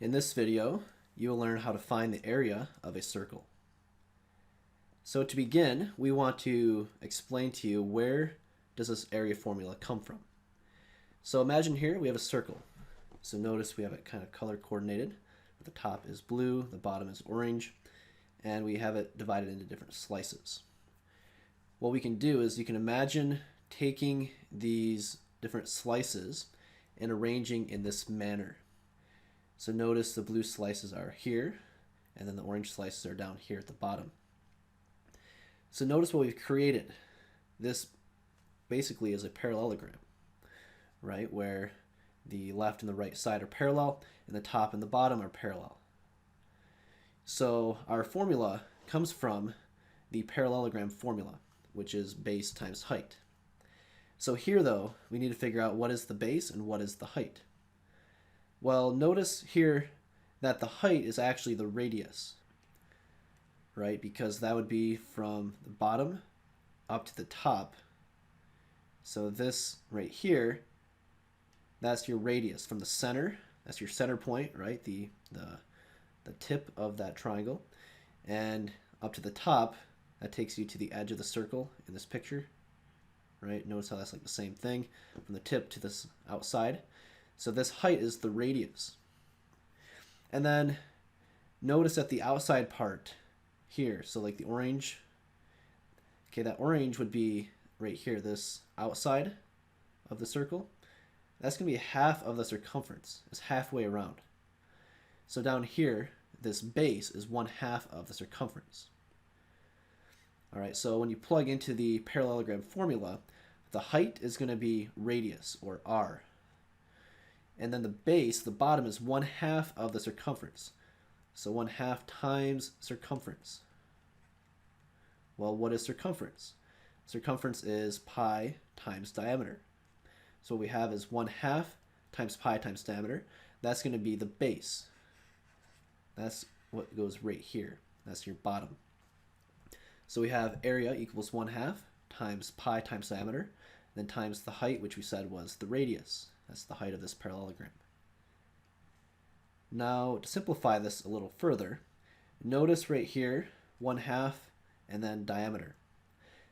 In this video, you will learn how to find the area of a circle. So to begin, we want to explain to you where does this area formula come from. So imagine here we have a circle. So notice we have it kind of color coordinated. The top is blue, the bottom is orange, and we have it divided into different slices. What we can do is you can imagine taking these different slices and arranging in this manner. So notice the blue slices are here, and then the orange slices are down here at the bottom. So notice what we've created. This basically is a parallelogram, right? Where the left and the right side are parallel, and the top and the bottom are parallel. So our formula comes from the parallelogram formula, which is base times height. So here, though, we need to figure out what is the base and what is the height. Well, notice here that the height is actually the radius, right? Because that would be from the bottom up to the top. So this right here, that's your radius from the center. That's your center point, right? The tip of that triangle. And up to the top, that takes you to the edge of the circle in this picture, right? Notice how that's like the same thing from the tip to this outside. So this height is the radius. And then notice that the outside part here, so like the orange, okay, that orange would be right here, this outside of the circle. That's going to be half of the circumference. It's halfway around. So down here, this base is 1/2 of the circumference. All right, so when you plug into the parallelogram formula, the height is going to be radius, or r. And then the base, the bottom, is 1/2 of the circumference. So 1/2 times circumference. Well, what is circumference? Circumference is pi times diameter. So what we have is 1/2 times pi times diameter. That's going to be the base. That's what goes right here. That's your bottom. So we have area equals 1/2 times pi times diameter, then times the height, which we said was the radius. That's the height of this parallelogram. Now, to simplify this a little further, notice right here, 1/2 and then diameter.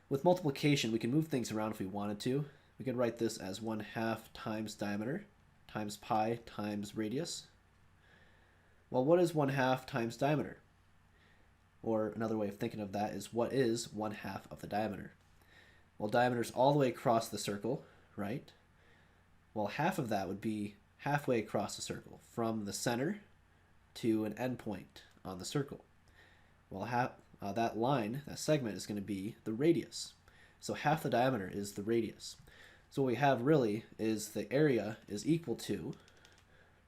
With multiplication, we can move things around if we wanted to. We could write this as 1/2 times diameter times pi times radius. Well, what is 1/2 times diameter? Or another way of thinking of that is, what is 1/2 of the diameter? Well, diameter is all the way across the circle, right? Well, half of that would be halfway across the circle, from the center to an endpoint on the circle. Well, that line, that segment, is going to be the radius. So half the diameter is the radius. So what we have really is the area is equal to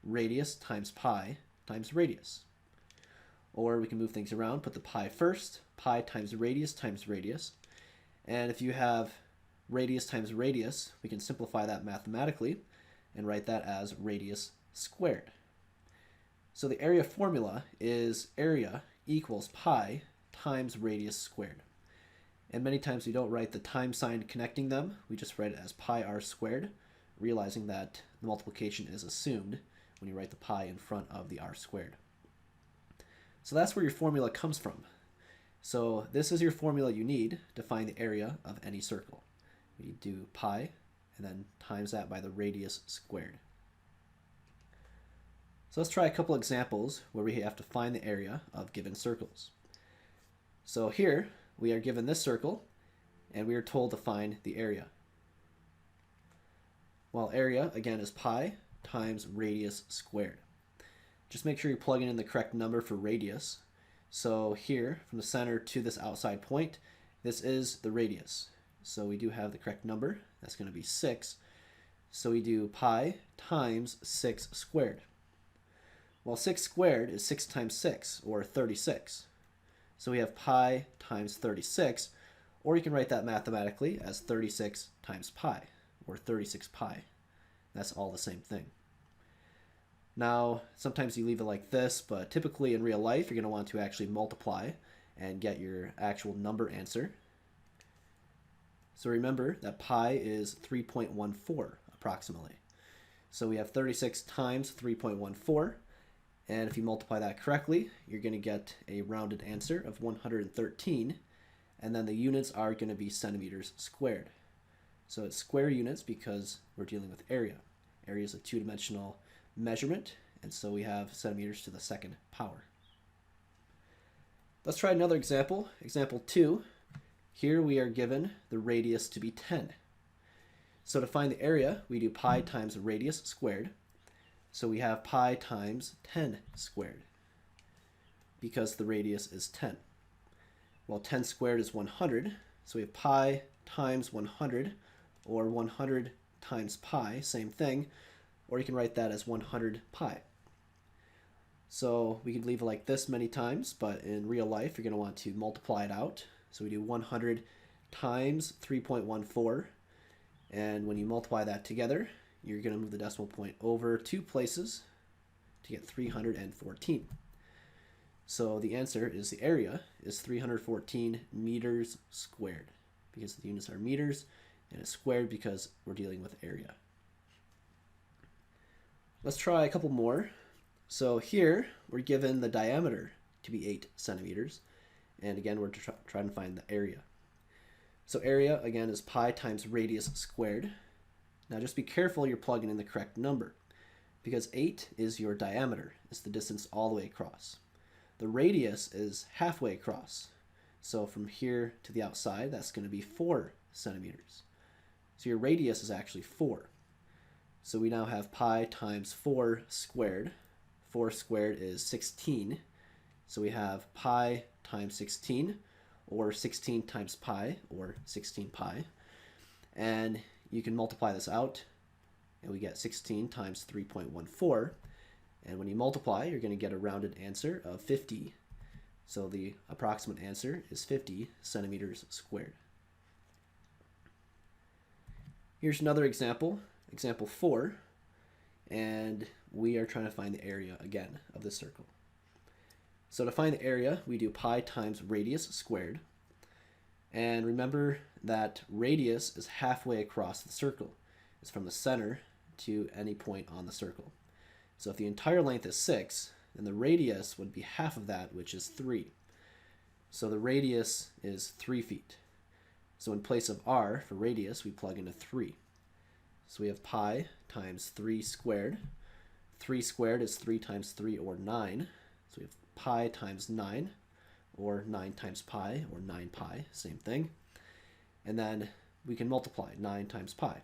radius times pi times radius. Or we can move things around, put the pi first, pi times radius, and if you have radius times radius, we can simplify that mathematically and write that as radius squared. So the area formula is area equals pi times radius squared. And many times we don't write the time sign connecting them, we just write it as pi r squared, realizing that the multiplication is assumed when you write the pi in front of the r squared. So that's where your formula comes from. So this is your formula you need to find the area of any circle. We do pi and then times that by the radius squared. So let's try a couple examples where we have to find the area of given circles. So here we are given this circle and we are told to find the area. Well, area again is pi times radius squared. Just make sure you're plugging in the correct number for radius. So here, from the center to this outside point, this is the radius. So we do have the correct number. That's going to be 6. So we do pi times 6 squared. Well, 6 squared is 6 times 6, or 36. So we have pi times 36, or you can write that mathematically as 36 times pi, or 36 pi. That's all the same thing. Now, sometimes you leave it like this, but typically in real life, you're going to want to actually multiply and get your actual number answer. So remember that pi is 3.14 approximately. So we have 36 times 3.14, And if you multiply that correctly, you're going to get a rounded answer of 113. And then the units are going to be centimeters squared. So it's square units because we're dealing with area. Area is a two-dimensional measurement, and so we have centimeters to the second power. Let's try another example. Example 2. Here we are given the radius to be 10. So to find the area, we do pi times radius squared. So we have pi times 10 squared because the radius is 10. Well, 10 squared is 100, so we have pi times 100, or 100 times pi, same thing, or you can write that as 100 pi. So we could leave it like this many times, but in real life you're going to want to multiply it out. So we do 100 times 3.14, and when you multiply that together, you're going to move the decimal point over 2 places to get 314. So the answer is the area is 314 meters squared because the units are meters, and it's squared because we're dealing with area. Let's try a couple more. So here we're given the diameter to be 8 centimeters, and again we're trying to find the area. So area again is pi times radius squared. Now just be careful you're plugging in the correct number because 8 is your diameter. It's the distance all the way across. The radius is halfway across. So from here to the outside, that's going to be 4 centimeters. So your radius is actually 4. So we now have pi times 4 squared. 4 squared is 16. So we have pi times 16, or 16 times pi, or 16 pi. And you can multiply this out, and we get 16 times 3.14. And when you multiply, you're going to get a rounded answer of 50. So the approximate answer is 50 centimeters squared. Here's another example, example 4. And we are trying to find the area again of this circle. So to find the area, we do pi times radius squared. And remember that radius is halfway across the circle. It's from the center to any point on the circle. So if the entire length is 6, then the radius would be half of that, which is 3. So the radius is 3 feet. So in place of r for radius, we plug in a 3. So we have pi times 3 squared. 3 squared is 3 times 3, or 9. So we have pi times 9, or 9 times pi, or 9 pi, same thing. And then we can multiply 9 times pi.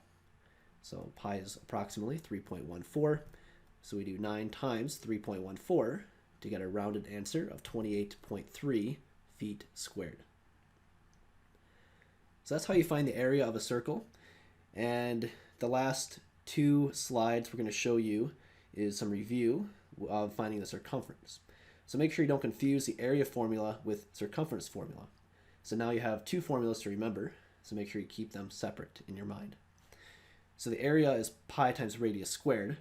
So pi is approximately 3.14. So we do 9 times 3.14 to get a rounded answer of 28.3 feet squared. So that's how you find the area of a circle. And the last 2 slides we're going to show you is some review of finding the circumference. So make sure you don't confuse the area formula with circumference formula. So now you have 2 formulas to remember, so make sure you keep them separate in your mind. So the area is pi times radius squared.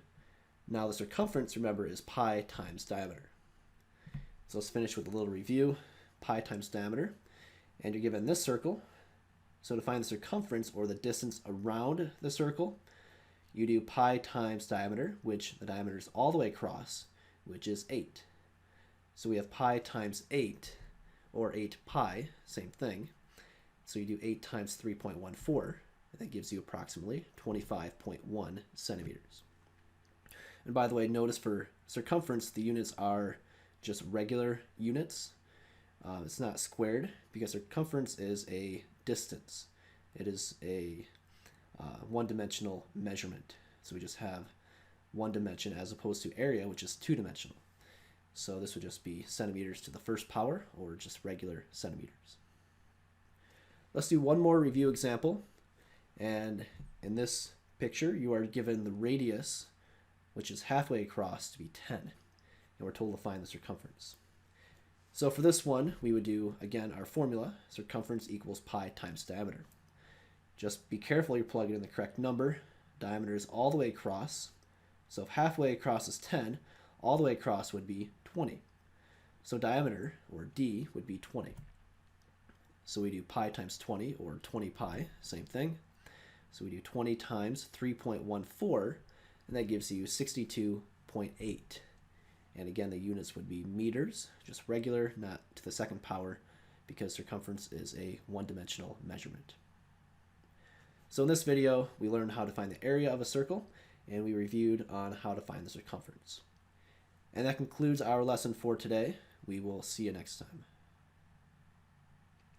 Now the circumference, remember, is pi times diameter. So let's finish with a little review. Pi times diameter, and you're given this circle. So to find the circumference, or the distance around the circle, you do pi times diameter, which the diameter is all the way across, which is 8. So we have pi times 8, or 8 pi, same thing. So you do 8 times 3.14, and that gives you approximately 25.1 centimeters. And by the way, notice for circumference, the units are just regular units. It's not squared because circumference is a distance. It is a one-dimensional measurement. So we just have one dimension as opposed to area, which is two-dimensional. So this would just be centimeters to the first power, or just regular centimeters. Let's do one more review example. And in this picture, you are given the radius, which is halfway across, to be 10. And we're told to find the circumference. So for this one, we would do, again, our formula. Circumference equals pi times diameter. Just be careful you're plugging in the correct number. Diameter is all the way across. So if halfway across is 10, all the way across would be 20. So diameter, or d, would be 20. So we do pi times 20, or 20 pi, same thing. So we do 20 times 3.14, and that gives you 62.8. And again, the units would be meters, just regular, not to the second power, because circumference is a one-dimensional measurement. So in this video, we learned how to find the area of a circle, and we reviewed on how to find the circumference. And that concludes our lesson for today. We will see you next time.